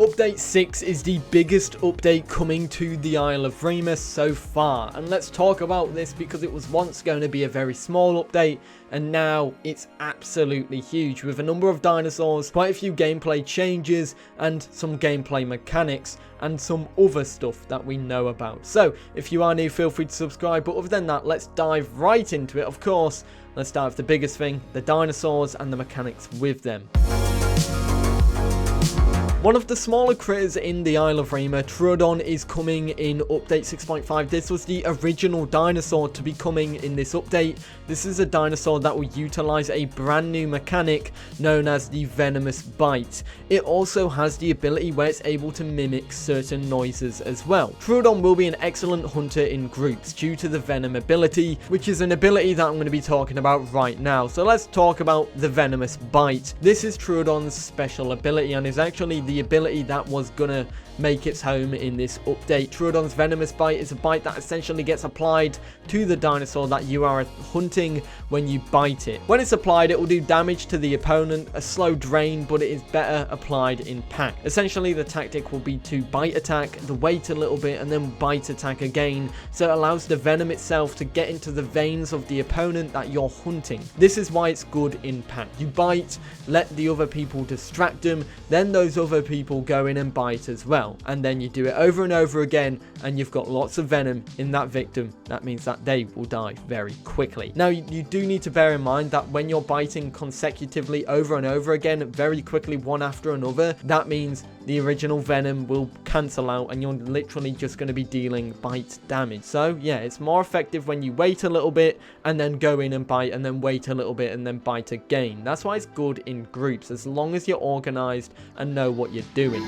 Update 6 is the biggest update coming to the Isle of Evrima so far, and let's talk about this because it was once going to be a very small update and now it's absolutely huge with a number of dinosaurs, quite a few gameplay changes and some gameplay mechanics and some other stuff that we know about. So if you are new, feel free to subscribe, but other than that, let's dive right into it. Of course, let's start with the biggest thing, the dinosaurs and the mechanics with them. One of the smaller critters in the Isle of Evrima, Troodon, is coming in update 6.5. This was the original dinosaur to be coming in this update. This is a dinosaur that will utilize a brand new mechanic known as the Venomous Bite. It also has the ability where it's able to mimic certain noises as well. Troodon will be an excellent hunter in groups due to the venom ability, which is an ability that I'm going to be talking about right now. So let's talk about the Venomous Bite. This is Troodon's special ability and is actually the ability that was gonna make its home in this update. Troodon's Venomous Bite is a bite that essentially gets applied to the dinosaur that you are hunting when you bite it. When it's applied, it will do damage to the opponent, a slow drain, but it is better applied in pack. Essentially, the tactic will be to bite attack, the wait a little bit, and then bite attack again, so it allows the venom itself to get into the veins of the opponent that you're hunting. This is why it's good in pack. You bite, let the other people distract them, then those other people go in and bite as well, and then you do it over and over again and you've got lots of venom in that victim. That means that they will die very quickly. Now you do need to bear in mind that when you're biting consecutively over and over again very quickly one after another, that means the original venom will cancel out and you're literally just going to be dealing bite damage. So yeah, it's more effective when you wait a little bit and then go in and bite and then wait a little bit and then bite again. That's why it's good in groups, as long as you're organized and know what you're doing.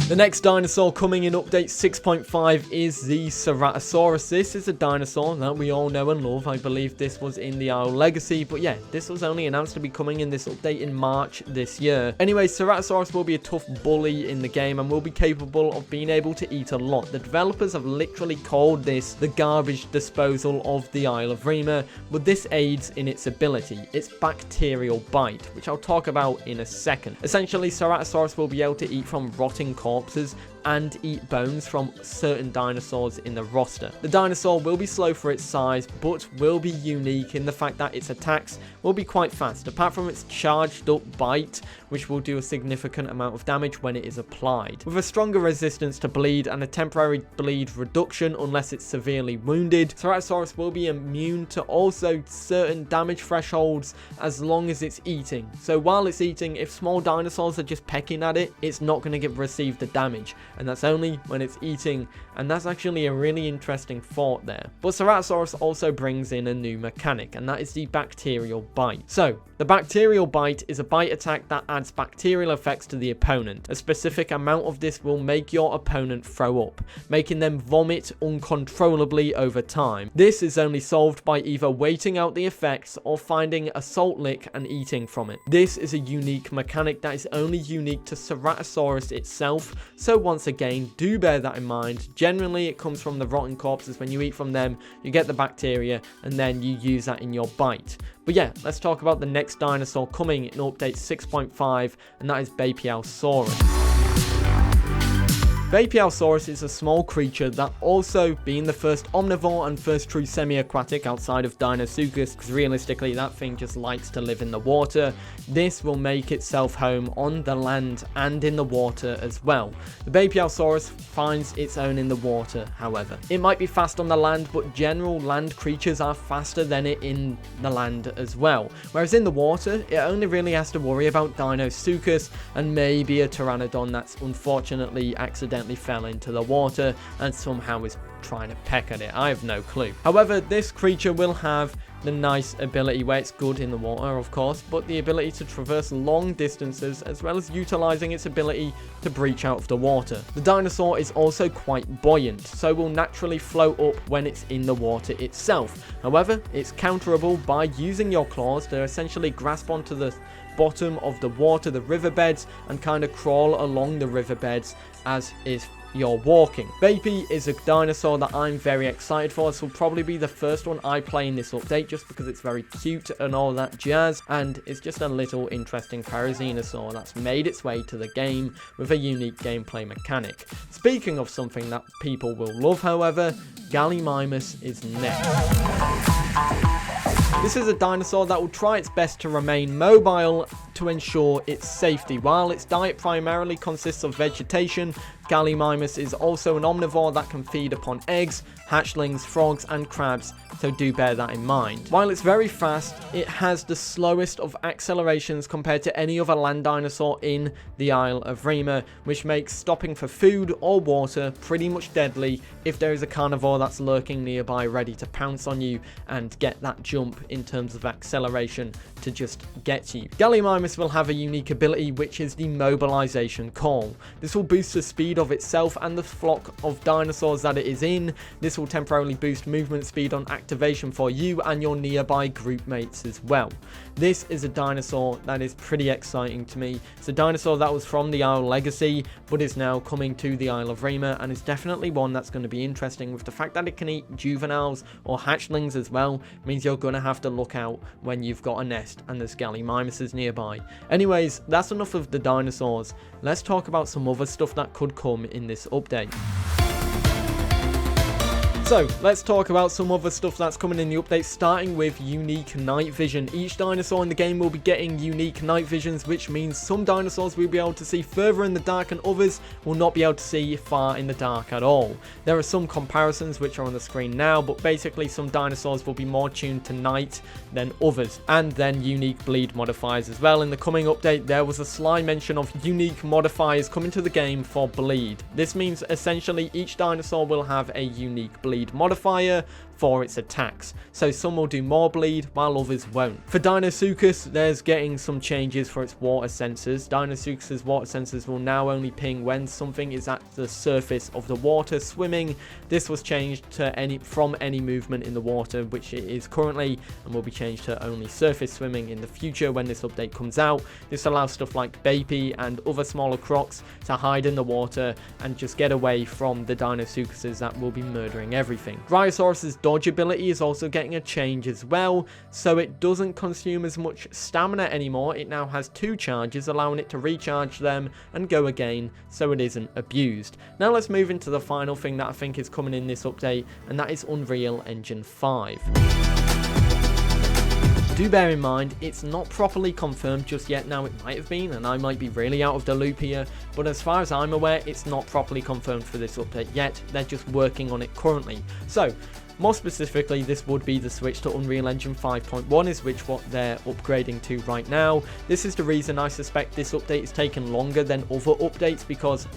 The next dinosaur coming in update 6.5 is the Ceratosaurus. This is a dinosaur that we all know and love. I believe this was in the Isle Legacy, but yeah, this was only announced to be coming in this update in March this year. Anyway, Ceratosaurus will be a tough bully in the game and will be capable of being able to eat a lot. The developers have literally called this the garbage disposal of the Isle of Evrima, but this aids in its ability. It's Bacterial Bite, which I'll talk about in a second. Essentially, Ceratosaurus will be able to eat from rotting corpses and eat bones from certain dinosaurs in the roster. The dinosaur will be slow for its size, but will be unique in the fact that its attacks will be quite fast, apart from its charged up bite, which will do a significant amount of damage when it is applied. With a stronger resistance to bleed and a temporary bleed reduction unless it's severely wounded, Ceratosaurus will be immune to also certain damage thresholds as long as it's eating. So while it's eating, if small dinosaurs are just pecking at it, it's not going to receive the damage, and that's only when it's eating, and that's actually a really interesting thought there. But Ceratosaurus also brings in a new mechanic, and that is the Bacterial Bite. So the Bacterial Bite is a bite attack that adds bacterial effects to the opponent. A specific amount of this will make your opponent throw up, making them vomit uncontrollably over time. This is only solved by either waiting out the effects or finding a salt lick and eating from it. This is a unique mechanic that is only unique to Ceratosaurus itself, so once again, do bear that in mind. Generally, it comes from the rotten corpses. When you eat from them, you get the bacteria, and then you use that in your bite. But yeah, let's talk about the next dinosaur coming in update 6.5, and that is Beipiaosaurus. Beipiaosaurus is a small creature that, also being the first omnivore and first true semi-aquatic outside of Deinosuchus, because realistically that thing just likes to live in the water, this will make itself home on the land and in the water as well. The Beipiaosaurus finds its own in the water, however. It might be fast on the land, but general land creatures are faster than it in the land as well. Whereas in the water, it only really has to worry about Deinosuchus and maybe a Pteranodon that's unfortunately accidentally fell into the water and somehow is trying to peck at it. I have no clue. However, this creature will have the nice ability where it's good in the water, of course, but the ability to traverse long distances as well as utilizing its ability to breach out of the water. The dinosaur is also quite buoyant, so will naturally float up when it's in the water itself. However, it's counterable by using your claws to essentially grasp onto the bottom of the water, the riverbeds, and kind of crawl along the riverbeds as is you're walking. Beipi is a dinosaur that I'm very excited for. This will probably be the first one I play in this update just because it's very cute and all that jazz, and it's just a little interesting Parazinosaur that's made its way to the game with a unique gameplay mechanic. Speaking of something that people will love, however, Gallimimus is next. This is a dinosaur that will try its best to remain mobile to ensure its safety. While its diet primarily consists of vegetation, Gallimimus is also an omnivore that can feed upon eggs, hatchlings, frogs, and crabs, so do bear that in mind. While it's very fast, it has the slowest of accelerations compared to any other land dinosaur in the Isle of Evrima, which makes stopping for food or water pretty much deadly if there is a carnivore that's lurking nearby ready to pounce on you and get that jump in terms of acceleration to just get you. Gallimimus will have a unique ability, which is the mobilization call. This will boost the speed of itself and the flock of dinosaurs that it is in. This will temporarily boost movement speed on activation for you and your nearby group mates as well. This is a dinosaur that is pretty exciting to me. It's a dinosaur that was from the Isle Legacy but is now coming to the Isle of Evrima, and it's definitely one that's going to be interesting. With the fact that it can eat juveniles or hatchlings as well, means you're going to have to look out when you've got a nest and there's Gallimimuses nearby. Anyways, that's enough of the dinosaurs. Let's talk about some other stuff that could come in this update. So, let's talk about some other stuff that's coming in the update, starting with unique night vision. Each dinosaur in the game will be getting unique night visions, which means some dinosaurs will be able to see further in the dark and others will not be able to see far in the dark at all. There are some comparisons which are on the screen now, but basically some dinosaurs will be more tuned to night than others, and then unique bleed modifiers as well. In the coming update, there was a sly mention of unique modifiers coming to the game for bleed. This means essentially each dinosaur will have a unique bleed modifier for its attacks, so some will do more bleed while others won't. For Deinosuchus, there's getting some changes for its water sensors. Deinosuchus's water sensors will now only ping when something is at the surface of the water swimming. This was changed to from any movement in the water, which it is currently, and will be changed to only surface swimming in the future when this update comes out. This allows stuff like Beipi and other smaller crocs to hide in the water and just get away from the Deinosuchuses that will be murdering everything. Dryosaurus's dodge ability is also getting a change as well, so it doesn't consume as much stamina anymore. It now has 2 charges, allowing it to recharge them and go again, so it isn't abused. Now let's move into the final thing that I think is coming in this update, and that is Unreal Engine 5. Do bear in mind, it's not properly confirmed just yet. Now, it might have been, and I might be really out of the loop here, but as far as I'm aware, it's not properly confirmed for this update yet. They're just working on it currently. So, more specifically, this would be the switch to Unreal Engine 5.1, is what they're upgrading to right now. This is the reason I suspect this update is taking longer than other updates, because,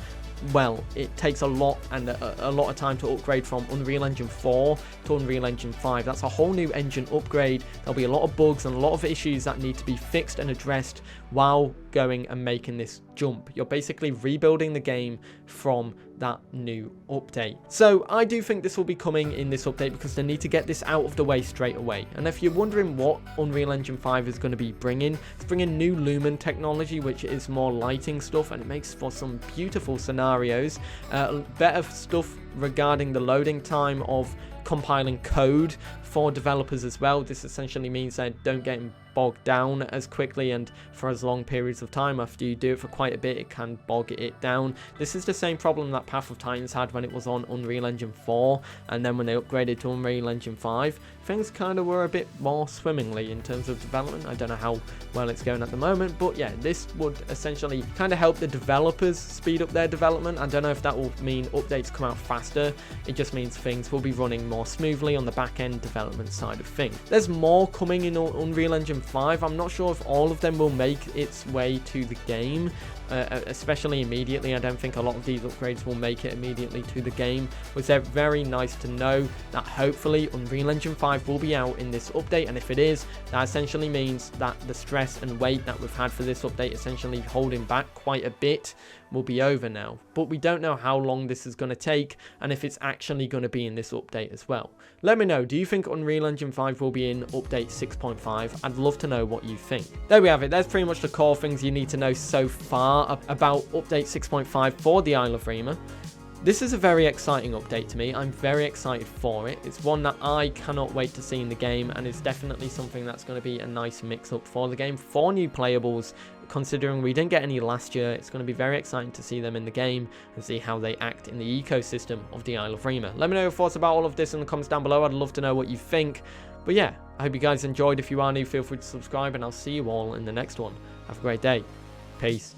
well, it takes a lot of time to upgrade from Unreal Engine 4 to Unreal Engine 5. That's a whole new engine upgrade. There'll be a lot of bugs and a lot of issues that need to be fixed and addressed while going and making this jump. You're basically rebuilding the game from that new update. So I do think this will be coming in this update because they need to get this out of the way straight away. And if you're wondering what Unreal Engine 5 is going to be bringing, it's bringing new lumen technology, which is more lighting stuff, and it makes for some beautiful scenarios. Better stuff regarding the loading time of compiling code for developers as well. This essentially means they don't get bogged down as quickly and for as long periods of time. After you do it for quite a bit, it can bog it down. This is the same problem that Path of Titans had when it was on Unreal Engine 4, and then when they upgraded to Unreal Engine 5, things kind of were a bit more swimmingly in terms of development. I don't know how well it's going at the moment, but yeah, this would essentially kind of help the developers speed up their development. I don't know if that will mean updates come out faster. It just means things will be running more smoothly on the back-end development side of things. There's more coming in Unreal Engine 5. I'm not sure if all of them will make its way to the game, especially immediately. I don't think a lot of these upgrades will make it immediately to the game, but it's very nice to know that hopefully Unreal Engine 5 will be out in this update, and if it is, that essentially means that the stress and wait that we've had for this update, essentially holding back quite a bit, will be over now. But we don't know how long this is going to take and if it's actually going to be in this update as well. Let me know, do you think Unreal Engine 5 will be in update 6.5? I'd love to know what you think. There we have it. That's pretty much the core things you need to know so far about update 6.5 for the Isle of Evrima. This is a very exciting update to me. I'm very excited for it. It's one that I cannot wait to see in the game, and it's definitely something that's going to be a nice mix-up for the game. 4 new playables, considering we didn't get any last year. It's going to be very exciting to see them in the game and see how they act in the ecosystem of the Isle of Evrima. Let me know your thoughts about all of this in the comments down below. I'd love to know what you think. But yeah, I hope you guys enjoyed. If you are new, feel free to subscribe, and I'll see you all in the next one. Have a great day. Peace.